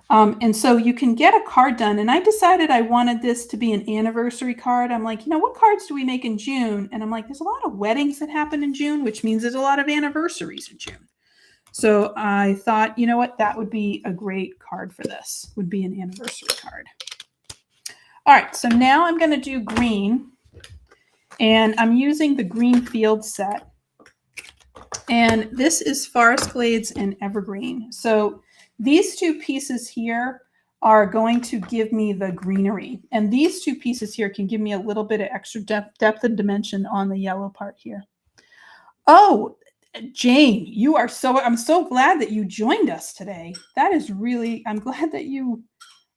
And so you can get a card done. And I decided I wanted this to be an anniversary card. I'm like, what cards do we make in June? And I'm like, there's a lot of weddings that happen in June, which means there's a lot of anniversaries in June. So I thought, that would be a great card for this, would be an anniversary card. All right, so now I'm going to do green. And I'm using the Green Field set. And this is Forest Glades and Evergreen. So these two pieces here are going to give me the greenery. And these two pieces here can give me a little bit of extra depth and dimension on the yellow part here. Oh, Jane, I'm so glad that you joined us today. That is really, I'm glad that you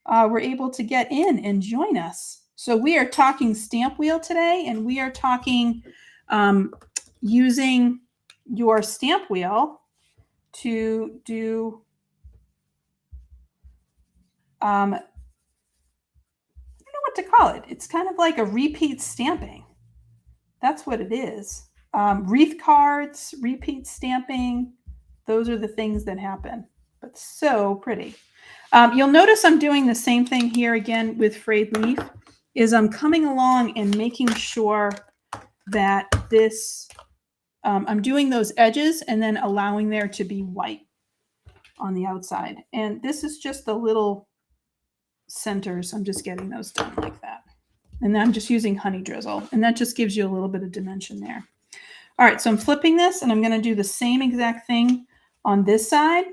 were able to get in and join us. So we are talking stamp wheel today, and we are talking using your stamp wheel to do I don't know what to call it. It's kind of like a repeat stamping. That's what it is. Wreath cards, repeat stamping, those are the things that happen. But so pretty. You'll notice I'm doing the same thing here again with frayed leaf, is I'm coming along and making sure that this, I'm doing those edges and then allowing there to be white on the outside. And this is just the little centers. I'm just getting those done like that. And then I'm just using honey drizzle, and that just gives you a little bit of dimension there. All right, so I'm flipping this, and I'm going to do the same exact thing on this side.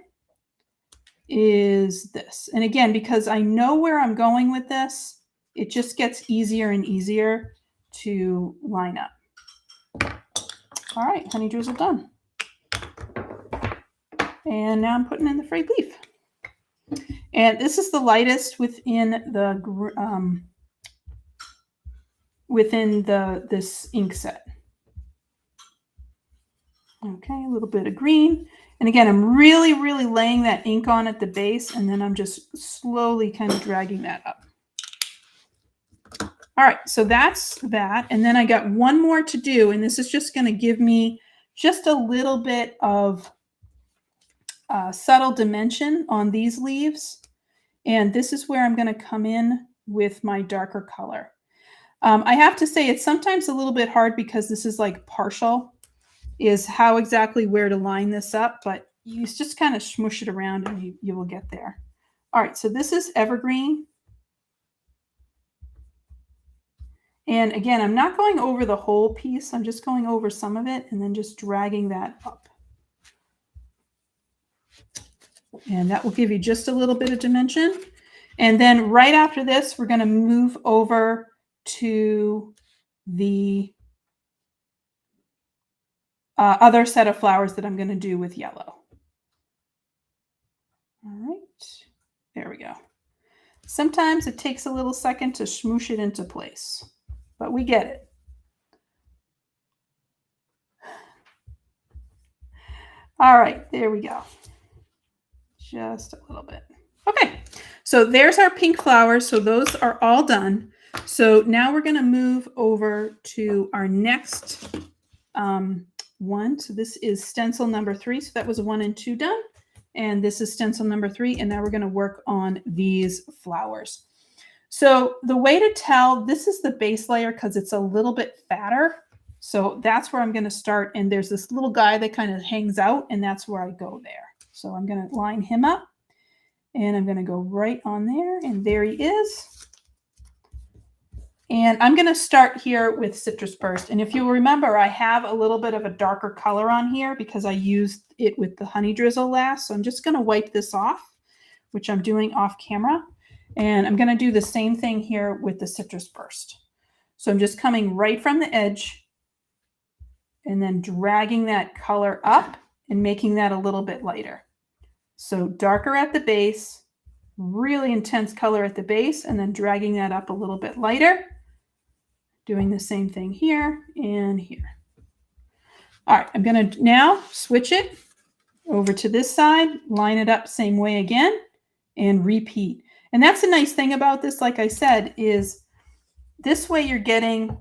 Is this. And again, because I know where I'm going with this, it just gets easier and easier to line up. All right, honey drizzle done. And now I'm putting in the frayed leaf. And this is the lightest within this ink set. Okay, a little bit of green. And again, I'm really, really laying that ink on at the base, and then I'm just slowly kind of dragging that up. All right, so that's that. And then I got one more to do, and this is just going to give me just a little bit of subtle dimension on these leaves. And this is where I'm going to come in with my darker color. I have to say it's sometimes a little bit hard because this is like partial, is how exactly where to line this up, but you just kind of smush it around and you will get there. All right, so this is Evergreen. And again, I'm not going over the whole piece. I'm just going over some of it and then just dragging that up. And that will give you just a little bit of dimension. And then right after this, we're going to move over to the other set of flowers that I'm going to do with yellow. All right, there we go. Sometimes it takes a little second to smoosh it into place, but we get it. All right, there we go. Just a little bit. Okay, so there's our pink flowers. So those are all done. So now we're going to move over to our next one. So this is stencil number 3. So that was 1 and 2 done. And this is stencil number 3. And now we're going to work on these flowers. So the way to tell, this is the base layer because it's a little bit fatter. So that's where I'm going to start. And there's this little guy that kind of hangs out, and that's where I go there. So I'm going to line him up, and I'm going to go right on there. And there he is. And I'm going to start here with Citrus Burst. And if you remember, I have a little bit of a darker color on here because I used it with the honey drizzle last. So I'm just going to wipe this off, which I'm doing off camera. And I'm going to do the same thing here with the citrus burst. So I'm just coming right from the edge and then dragging that color up and making that a little bit lighter. So darker at the base, really intense color at the base, and then dragging that up a little bit lighter. Doing the same thing here and here. All right, I'm going to now switch it over to this side, line it up same way again, and repeat. And that's the nice thing about this, like I said, is this way you're getting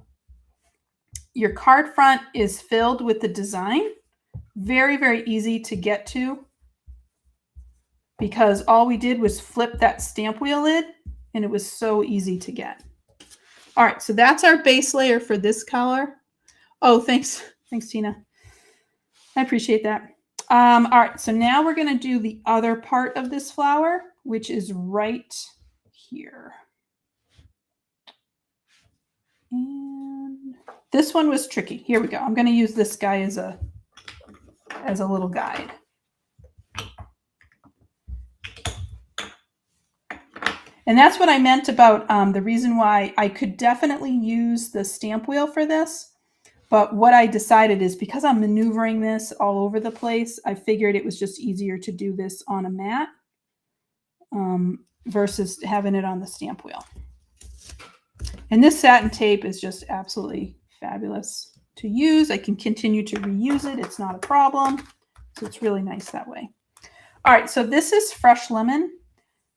your card front is filled with the design. Very, very easy to get to because all we did was flip that stamp wheel lid and it was so easy to get. All right, so that's our base layer for this color. Oh, thanks. Thanks, Tina. I appreciate that. All right, so now we're going to do the other part of this flower, which is right here. And this one was tricky. Here we go. I'm going to use this guy as a little guide. And that's what I meant about the reason why I could definitely use the stamp wheel for this. But what I decided is because I'm maneuvering this all over the place, I figured it was just easier to do this on a mat versus having it on the stamp wheel. And this satin tape is just absolutely fabulous to use. I can continue to reuse it. It's not a problem. So it's really nice that way. All right, so this is fresh lemon.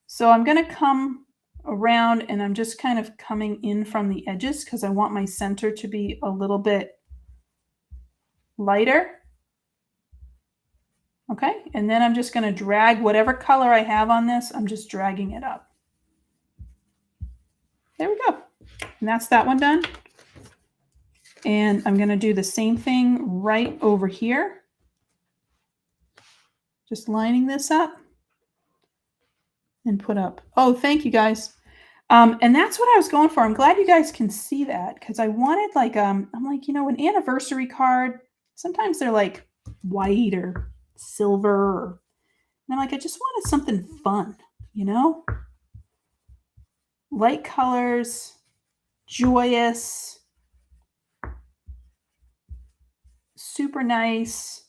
So I'm going to come around and I'm just kind of coming in from the edges because I want my center to be a little bit lighter. Okay, and then I'm just going to drag whatever color I have on this, I'm just dragging it up. There we go. And that's that one done. And I'm going to do the same thing right over here. Just lining this up and put up. Oh, thank you guys. And that's what I was going for. I'm glad you guys can see that because I wanted like, I'm like, you know, an anniversary card. Sometimes they're like white or silver. And I'm like, I just wanted something fun, you know? Light colors, joyous, super nice,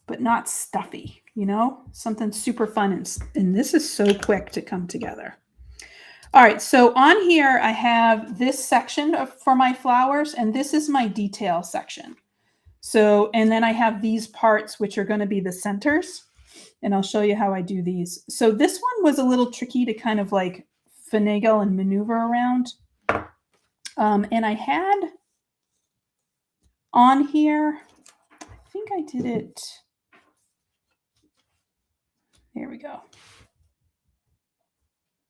but not stuffy, you know? Something super fun. And this is so quick to come together. All right, so on here, I have this section for my flowers, and this is my detail section. So, and then I have these parts, which are going to be the centers, and I'll show you how I do these. So this one was a little tricky to kind of like finagle and maneuver around. And I had on here, I think I did it. There we go.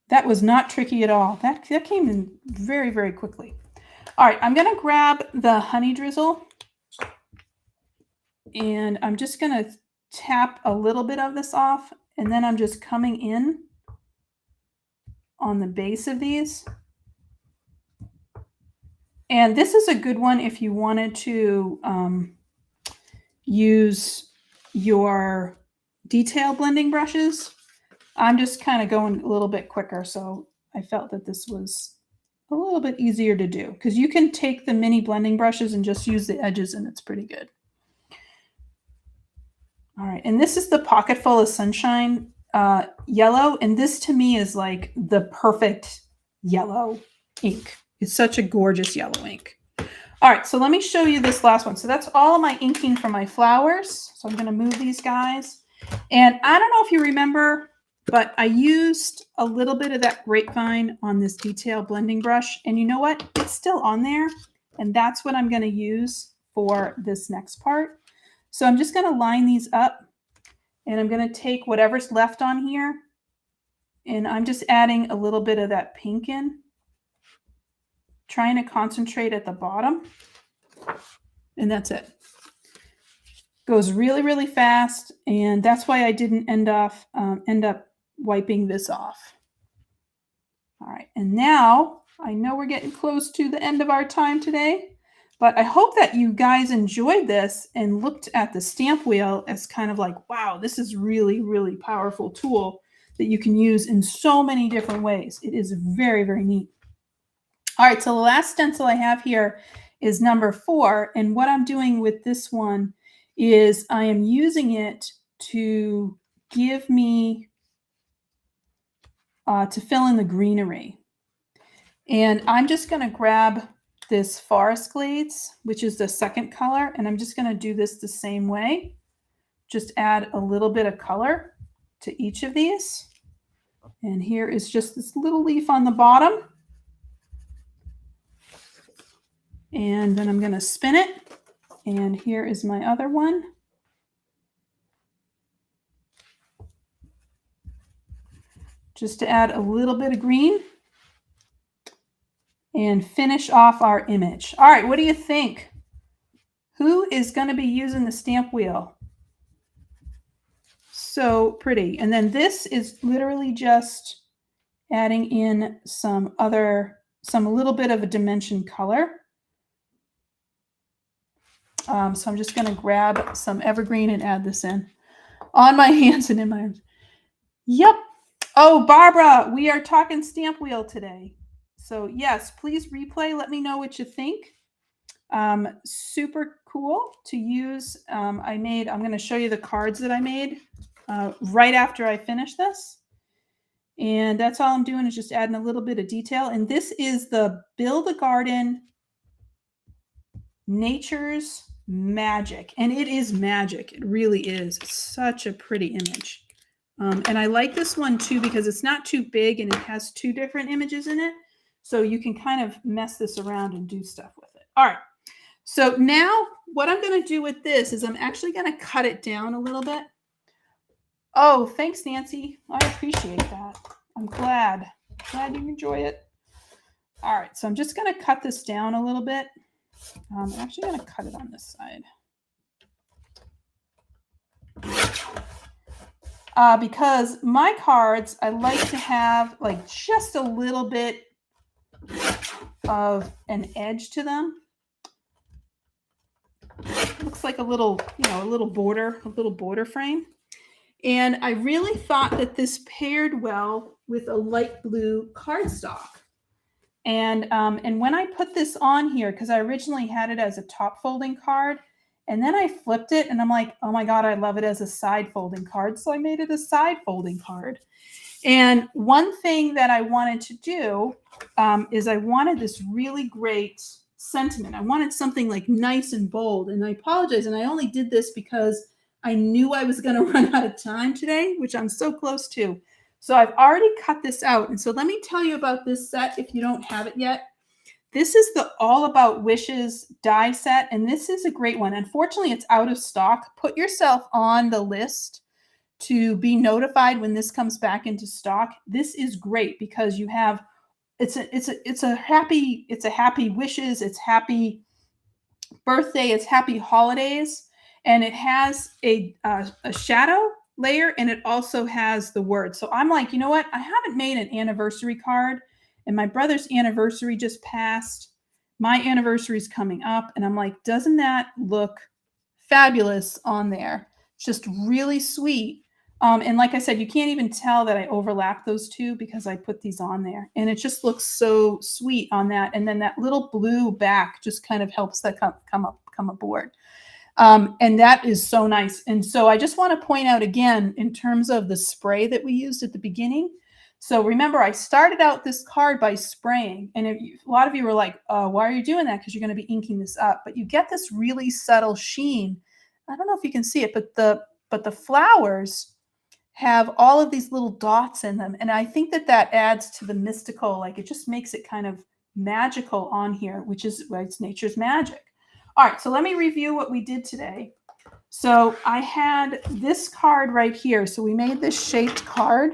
That was not tricky at all. That came in very, very quickly. All right, I'm going to grab the honey drizzle. And I'm just going to tap a little bit of this off. And then I'm just coming in on the base of these. And this is a good one if you wanted to use your detail blending brushes. I'm just kind of going a little bit quicker, so I felt that this was a little bit easier to do because you can take the mini blending brushes and just use the edges and it's pretty good. All right, and this is the Pocket Full of Sunshine yellow, and this to me is like the perfect yellow ink. It's such a gorgeous yellow ink. All right, so let me show you this last one. So that's all of my inking for my flowers. So I'm going to move these guys. And I don't know if you remember, but I used a little bit of that grapevine on this detail blending brush. And you know what? It's still on there. And that's what I'm going to use for this next part. So I'm just going to line these up. And I'm going to take whatever's left on here. And I'm just adding a little bit of that pink in. Trying to concentrate at the bottom. And that's it. Goes really, really fast. And that's why I didn't end up wiping this off. All right. And now I know we're getting close to the end of our time today, but I hope that you guys enjoyed this and looked at the stamp wheel as kind of like, wow, this is really, really powerful tool that you can use in so many different ways. It is very, very neat. All right, so the last stencil I have here is number 4. And what I'm doing with this one is I am using it to give me, to fill in the greenery. And I'm just going to grab this Forest Glades, which is the second color, and I'm just going to do this the same way. Just add a little bit of color to each of these. And here is just this little leaf on the bottom. And then I'm going to spin it. And here is my other one. Just to add a little bit of green and finish off our image. All right, what do you think? Who is going to be using the stamp wheel? So pretty. And then this is literally just adding in some little bit of a dimension color. So I'm just going to grab some evergreen and add this in on my hands and in my arms. Yep. Oh, Barbara, we are talking stamp wheel today. So yes, please replay. Let me know what you think. Super cool to use. I'm going to show you the cards that I made right after I finish this. And that's all I'm doing is just adding a little bit of detail. And this is the Build a Garden Nature's Magic. And it is magic. It really is. It's such a pretty image. And I like this one too because it's not too big and it has 2 different images in it. So you can kind of mess this around and do stuff with it. All right. So now what I'm going to do with this is I'm actually going to cut it down a little bit. Oh, thanks, Nancy. I appreciate that. I'm glad you enjoy it. All right. So I'm just going to cut this down a little bit. I'm actually going to cut it on this side. Because my cards, I like to have like just a little bit of an edge to them. Looks like a little border frame. And I really thought that this paired well with a light blue cardstock. And when I put this on here, because I originally had it as a top folding card, and then I flipped it and I'm like, oh my God, I love it as a side folding card. So I made it a side folding card. And one thing that I wanted to do is I wanted this really great sentiment. I wanted something like nice and bold. And I apologize. And I only did this because I knew I was going to run out of time today, which I'm so close to. So I've already cut this out. And so let me tell you about this set if you don't have it yet. This is the All About Wishes die set, and this is a great one. Unfortunately, it's out of stock. Put yourself on the list to be notified when this comes back into stock. This is great because you have it's a happy wishes, it's happy birthday, it's happy holidays, and it has a shadow layer, and it also has the word. So I'm like, you know what? I haven't made an anniversary card. And my brother's anniversary just passed. My anniversary is coming up. And I'm like, doesn't that look fabulous on there? It's just really sweet. And like I said, you can't even tell that I overlap those two because I put these on there. And it just looks so sweet on that. And then that little blue back just kind of helps that come aboard. And that is so nice. And so I just want to point out again, in terms of the spray that we used at the beginning. So remember, I started out this card by spraying, and a lot of you were like, why are you doing that? Because you're going to be inking this up. But you get this really subtle sheen. I don't know if you can see it, but the flowers have all of these little dots in them. And I think that adds to the mystical, like it just makes it kind of magical on here, which is it's nature's magic. All right, so let me review what we did today. So I had this card right here. So we made this shaped card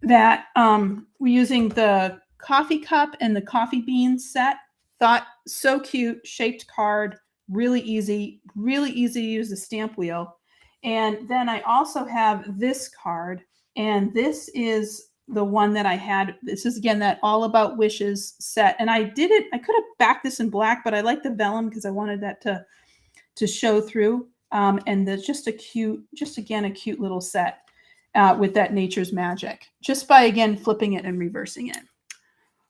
that we're using the coffee cup and the coffee bean set. Thought so cute, shaped card, really easy to use the stamp wheel. And then I also have this card, and this is the one that I had. This is again that All About Wishes set, and I could have backed this in black, but I like the vellum because I wanted that to show through. And that's just a cute little set. with that nature's magic, just by, again, flipping it and reversing it.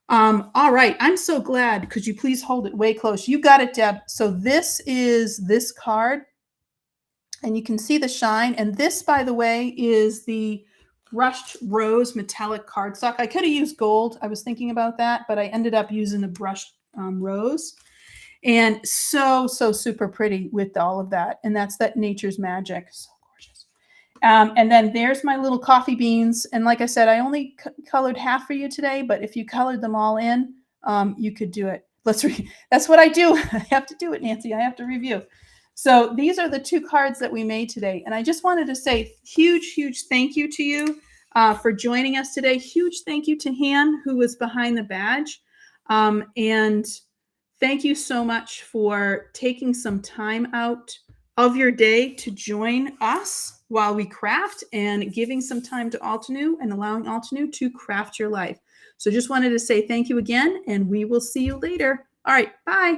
All right, I'm so glad. Could you please hold it way close? You got it, Deb. So this is this card, and you can see the shine. And this, by the way, is the brushed rose metallic cardstock. I could have used gold. I was thinking about that, but I ended up using the brushed rose. And so super pretty with all of that. And that's that nature's magic. So gorgeous. And then there's my little coffee beans. And like I said, I only colored half for you today, but if you colored them all in, you could do it. That's what I do. I have to do it, Nancy. I have to review. So these are the 2 cards that we made today. And I just wanted to say huge thank you to you for joining us today. Huge thank you to Han, who was behind the badge. And thank you so much for taking some time out of your day to join us while we craft, and giving some time to Altenew and allowing Altenew to craft your life. So just wanted to say thank you again, and we will see you later. All right, bye.